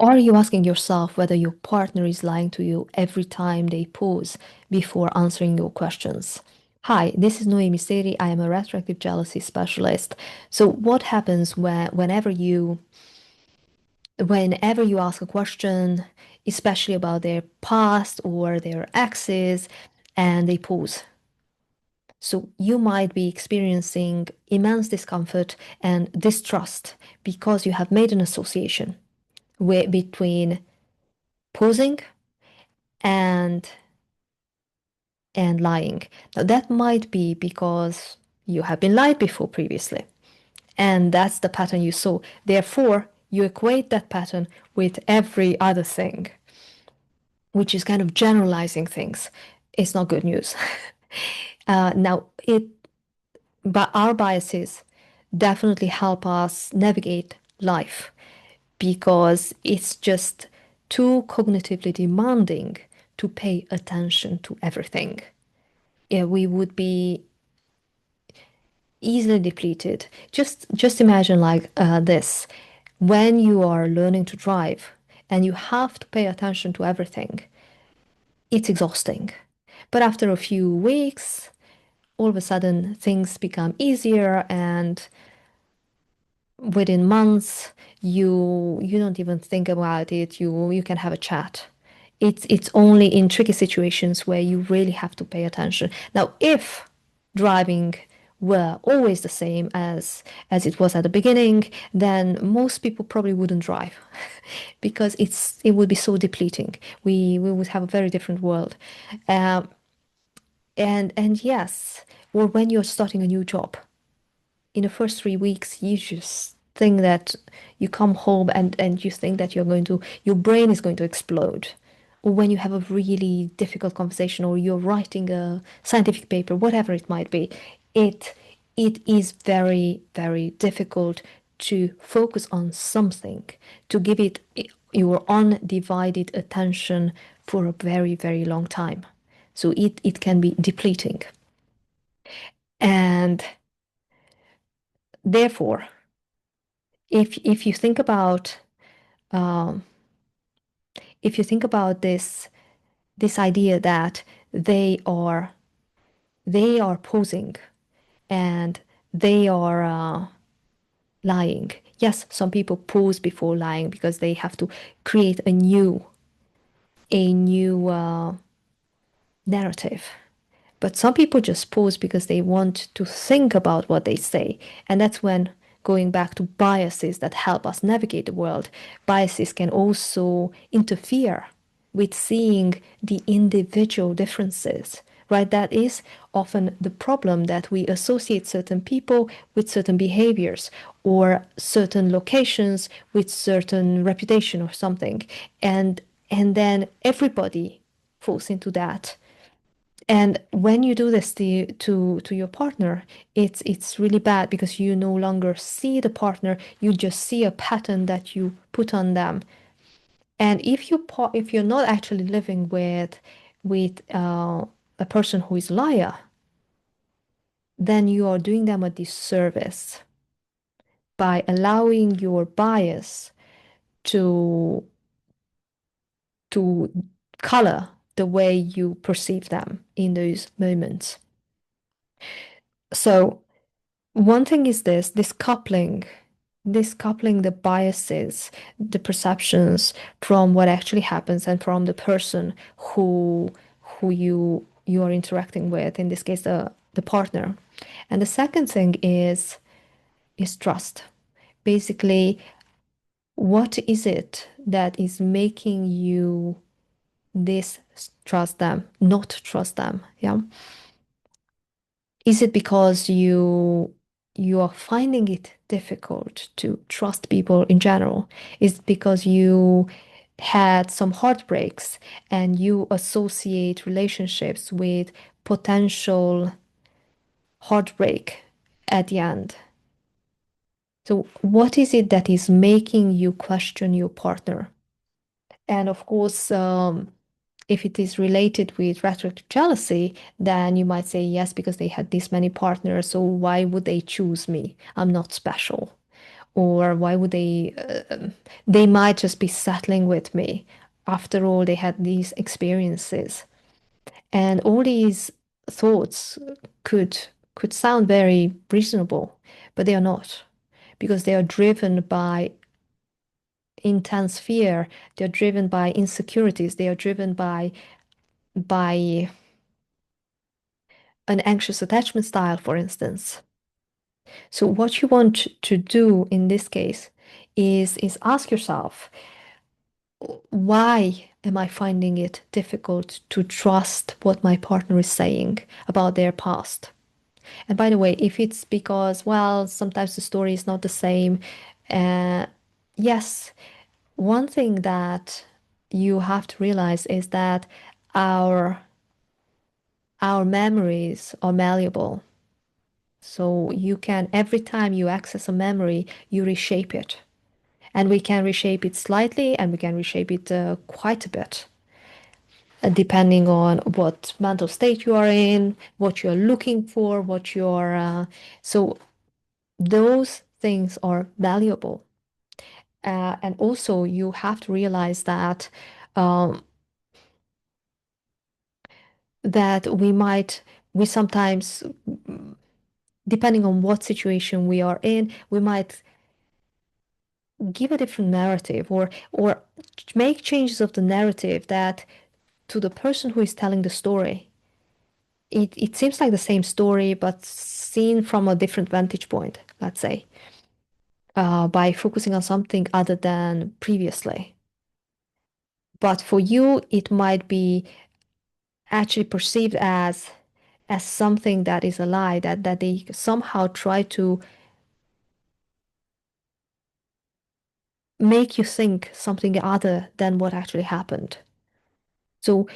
Are you asking yourself whether your partner is lying to you every time they pause before answering your questions? Hi, this is Noemi. I am a retroactive jealousy specialist. So what happens whenever you ask a question, especially about their past or their exes, and they pause? So you might be experiencing immense discomfort and distrust because you have made an association between pausing and lying. Now that might be because you have been lied before previously, and that's the pattern you saw. Therefore, you equate that pattern with every other thing, which is kind of generalizing things. It's not good news. Now, but our biases definitely help us navigate life because it's just too cognitively demanding to pay attention to everything. Yeah, we would be easily depleted. Just imagine like this. When you are learning to drive and you have to pay attention to everything, it's exhausting. But after a few weeks, all of a sudden things become easier, and within months you don't even think about it. You can have a chat. It's only in tricky situations where you really have to pay attention. Now, if driving were always the same as it was at the beginning, then most people probably wouldn't drive because it would be so depleting. We would have a very different world. Um, and yes, or when you're starting a new job, in the first 3 weeks, you just think that you come home and you think that your brain is going to explode. Or when you have a really difficult conversation or you're writing a scientific paper, whatever it might be, it it is very, very difficult to focus on something, to give it your undivided attention for a very, very long time. So it can be depleting. And therefore, if you think about um, if you think about this idea that they are they are posing and they are lying. Yes, some people pose before lying because they have to create a new narrative. But some people just pause because they want to think about what they say. And that's when going back to biases that help us navigate the world, biases can also interfere with seeing the individual differences, right? That is often the problem, that we associate certain people with certain behaviors or certain locations with certain reputation or something. And then everybody falls into that. And when you do this to your partner, it's really bad because you no longer see the partner, you just see a pattern that you put on them. And if you're not actually living with a person who is a liar, then you are doing them a disservice by allowing your bias to to color the way you perceive them in those moments. So one thing is this coupling the biases, the perceptions from what actually happens and from the person who you are interacting with, in this case the partner. And the second thing is trust. Basically, what is it that is making you distrust them, not trust them? Yeah. Is it because you are finding it difficult to trust people in general? Is it because you had some heartbreaks and you associate relationships with potential heartbreak at the end? So, what is it that is making you question your partner? And of course, if it is related with rhetoric jealousy, then you might say yes, because they had this many partners, so why would they choose me? I'm not special. Or why would they might just be settling with me. After all, they had these experiences. And all these thoughts could could sound very reasonable, but they are not, because they are driven by intense fear, they are driven by insecurities, they are driven by an anxious attachment style, for instance. So what you want to do in this case is ask yourself, why am I finding it difficult to trust what my partner is saying about their past? And by the way, if it's because, well, sometimes the story is not the same, uh, yes, one thing that you have to realize is that our our memories are malleable. So you can, every time you access a memory, you reshape it. And we can reshape it slightly and we can reshape it quite a bit, depending on what mental state you are in, what you're looking for, what you're. So those things are valuable. And also, you have to realize that um, that we sometimes, depending on what situation we are in, we might give a different narrative or make changes of the narrative that to the person who is telling the story, it seems like the same story but seen from a different vantage point, let's say, by focusing on something other than previously. But for you, it might be actually perceived as something that is a lie, that they somehow try to make you think something other than what actually happened. So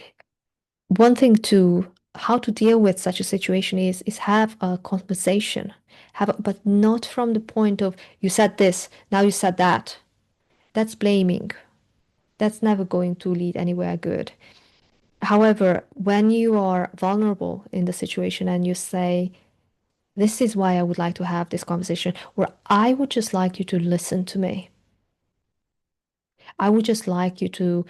one thing to how to deal with such a situation is have a conversation, but not from the point of you said this, now you said that. That's blaming. That's never going to lead anywhere good. However, when you are vulnerable in the situation and you say, this is why I would like to have this conversation, or I would just like you to listen to me. I would just like you to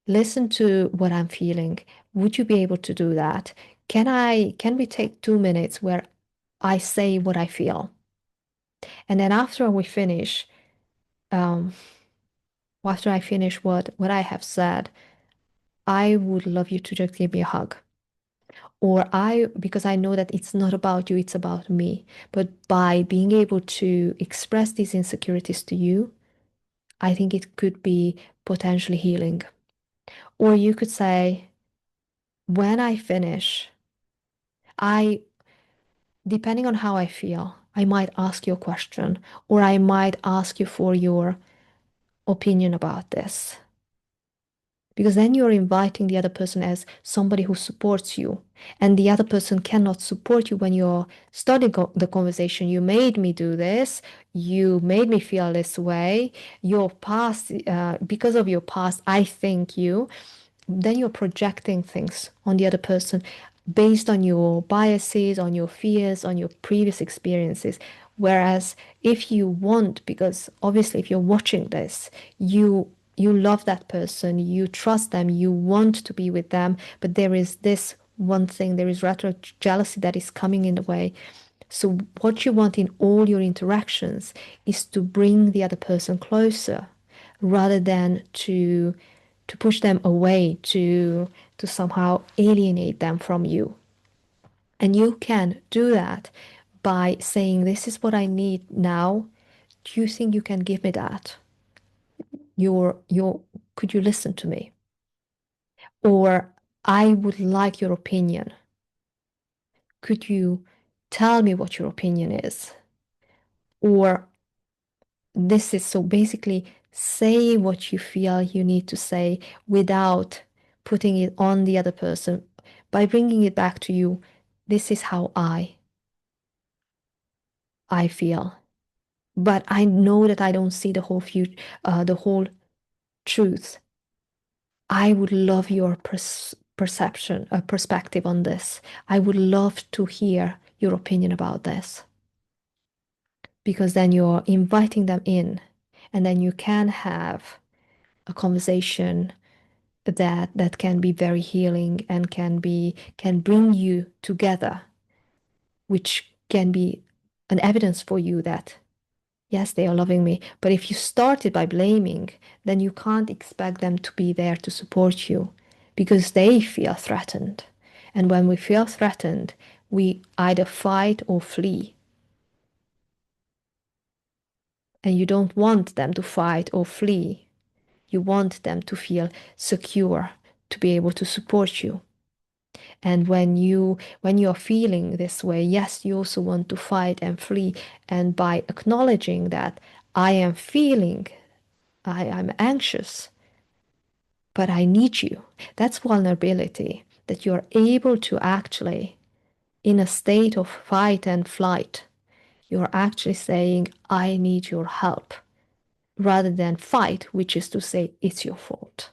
listen to what I'm feeling. Would you be able to do that? Can we take 2 minutes where I say what I feel? And then after we finish, um, after I finish what I have said, I would love you to just give me a hug. Or because I know that it's not about you, it's about me. But by being able to express these insecurities to you, I think it could be potentially healing. Or you could say, when I finish, I, depending on how I feel, I might ask you a question, or I might ask you for your opinion about this. Because then you're inviting the other person as somebody who supports you. And the other person cannot support you when you're starting the conversation. You made me do this. You made me feel this way. Your past, because of your past, I think you. Then you're projecting things on the other person based on your biases, on your fears, on your previous experiences. Whereas if you want, because obviously if you're watching this, you love that person, you trust them, you want to be with them, but there is this one thing, there is rather jealousy that is coming in the way. So what you want in all your interactions is to bring the other person closer rather than to push them away, to somehow alienate them from you. And you can do that by saying, this is what I need now. Do you think you can give me that? Your could you listen to me? Or I would like your opinion. Could you tell me what your opinion is? Or this is so basically say what you feel you need to say without putting it on the other person, by bringing it back to you. This is how I feel, but I know that I don't see the whole future, the whole truth. I would love your perception, perspective on this. I would love to hear your opinion about this. because then you're inviting them in, and then you can have a conversation that can be very healing and can bring you together, which can be an evidence for you that yes, they are loving me. But if you started by blaming, then you can't expect them to be there to support you because they feel threatened. And when we feel threatened, we either fight or flee. And you don't want them to fight or flee. You want them to feel secure, to be able to support you. And when you are feeling this way, yes, you also want to fight and flee. And by acknowledging that I am feeling, I'm anxious, but I need you. That's vulnerability, that you're able to actually, in a state of fight and flight, you're actually saying, I need your help, rather than fight, which is to say, it's your fault.